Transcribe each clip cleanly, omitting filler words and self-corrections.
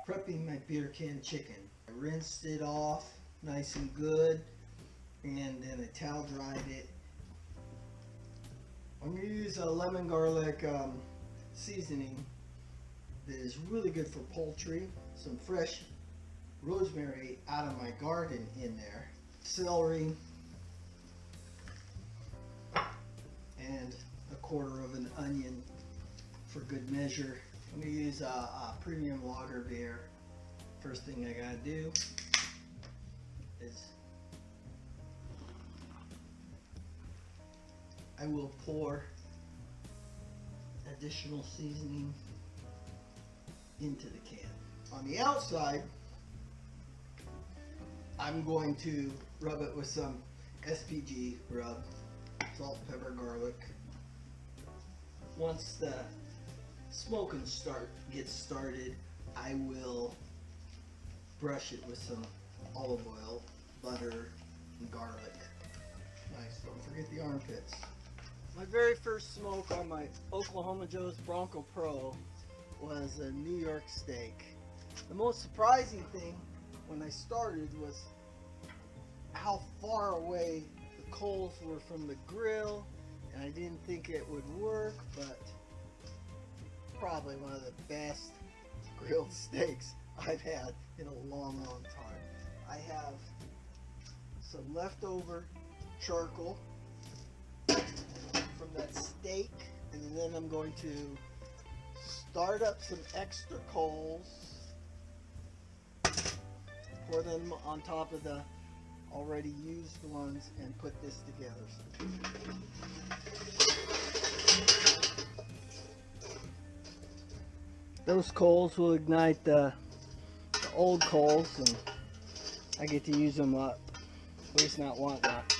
prepping my beer can chicken. I rinsed it off nice and good, and then I towel dried it. I'm going to use a lemon garlic seasoning that is really good for poultry. Some fresh rosemary out of my garden in there. Celery. And a quarter of an onion for good measure. I'm going to use a premium lager beer. First thing I got to do is I will pour additional seasoning into the can. On the outside, I'm going to rub it with some SPG rub, salt, pepper, garlic. Once the smoking gets started, I will brush it with some olive oil, butter, and garlic. Nice, don't forget the armpits. My very first smoke on my Oklahoma Joe's Bronco Pro was a New York steak. The most surprising thing when I started was how far away the coals were from the grill, and I didn't think it would work, but probably one of the best grilled steaks I've had in a long time. I have some leftover charcoal from that steak, and then I'm going to start up some extra coals, pour them on top of the already used ones, and put this together. Those coals will ignite the old coals, and I get to use them up, at least not want that.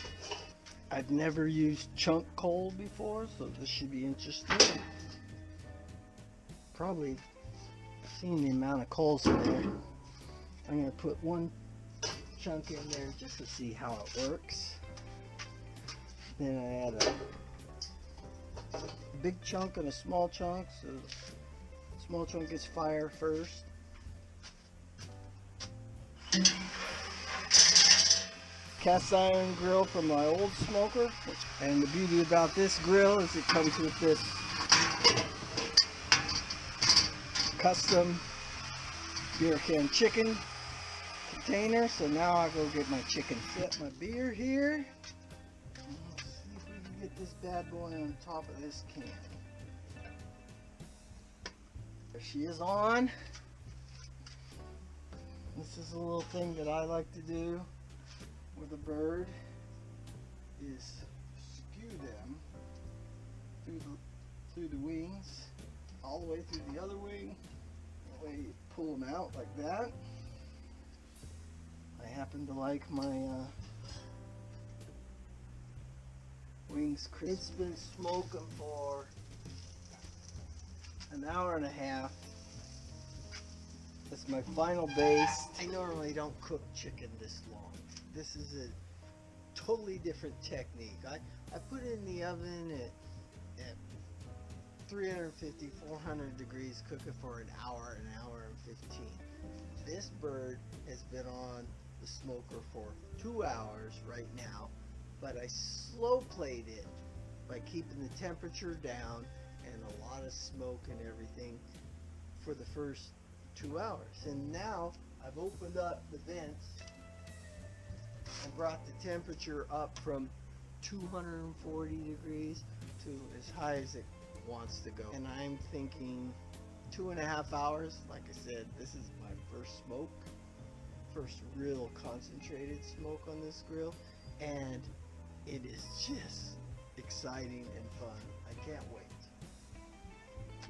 I've never used chunk coal before, so this should be interesting. Probably seen the amount of coals in there. I'm going to put one chunk in there just to see how it works. Then I add a big chunk and a small chunk, so the small chunk gets fire first. Cast iron grill from my old smoker, and the beauty about this grill is it comes with this custom beer can chicken container. So now I go get my chicken. Set my beer here. Let's see if we can get this bad boy on top of this can. There she is on. This is a little thing that I like to do with a bird, is skew them through the wings, all the way through the other wing. That way you pull them out like that. I happen to like my wings crisp. It's been smoking for an hour and a half. That's my final base. I normally don't cook chicken this long. This is a totally different technique. I put it in the oven at 350, 400 degrees, cook it for an hour and 15. This bird has been on the smoker for 2 hours right now, but I slow played it by keeping the temperature down and a lot of smoke and everything for the first 2 hours. And now I've opened up the vents and brought the temperature up from 240 degrees to as high as it wants to go. And I'm thinking 2.5 hours. Like I said, this is my first smoke, first real concentrated smoke on this grill, and it is just exciting and fun. I can't wait.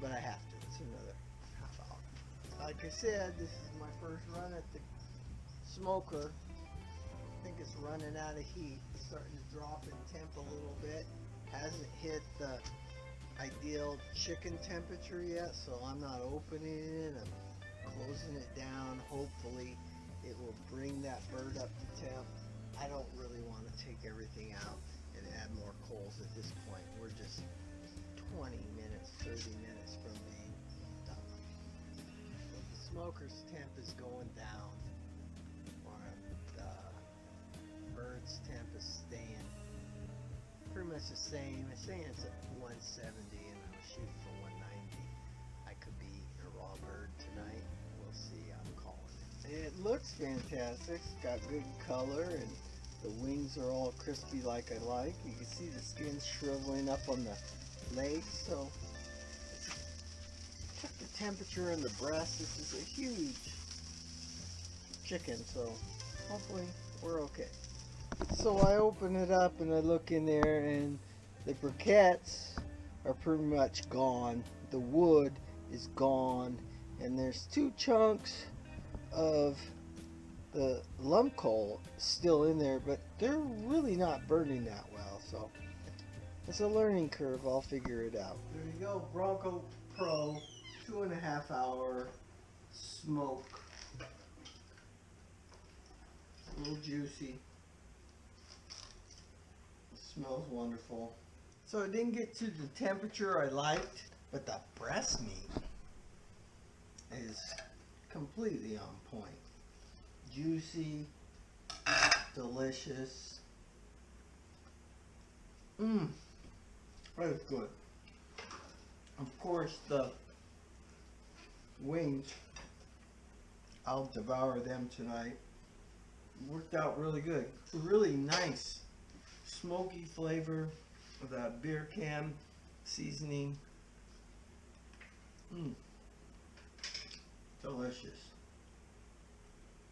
But I have to. It's another half hour. Like I said, this is my first run at the smoker. I think it's running out of heat. It's starting to drop in temp a little bit. Hasn't hit the ideal chicken temperature yet, so I'm not opening it. I'm closing it down. Hopefully it will bring that bird up to temp. I don't really want to take everything out and add more coals at this point. We're just 20 minutes, 30 minutes from being done. smoker's temp is going down, or the bird's temp is staying pretty much the same. It's saying it's at 170 and I'm shooting for 190. I could be a raw bird tonight. We'll see. I'm calling it. It looks fantastic. It's got good color and the wings are all crispy like I like. You can see the skin shriveling up on the legs. So check the temperature in the breast. This is a huge chicken, so hopefully we're okay. So I open it up and I look in there and the briquettes are pretty much gone. The wood is gone and there's 2 chunks of the lump coal still in there, but they're really not burning that well, so it's a learning curve. I'll figure it out. There you go, Bronco Pro 2.5 hour smoke. A little juicy. It smells wonderful. So it didn't get to the temperature I liked, but the breast meat is completely on point. Juicy, delicious. That's good. Of course, the wings, I'll devour them tonight. Worked out really good. Really nice smoky flavor with that beer can seasoning. Delicious.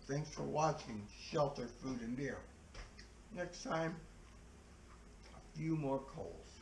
Thanks for watching Shelter Food and Beer. Next time, a few more coals.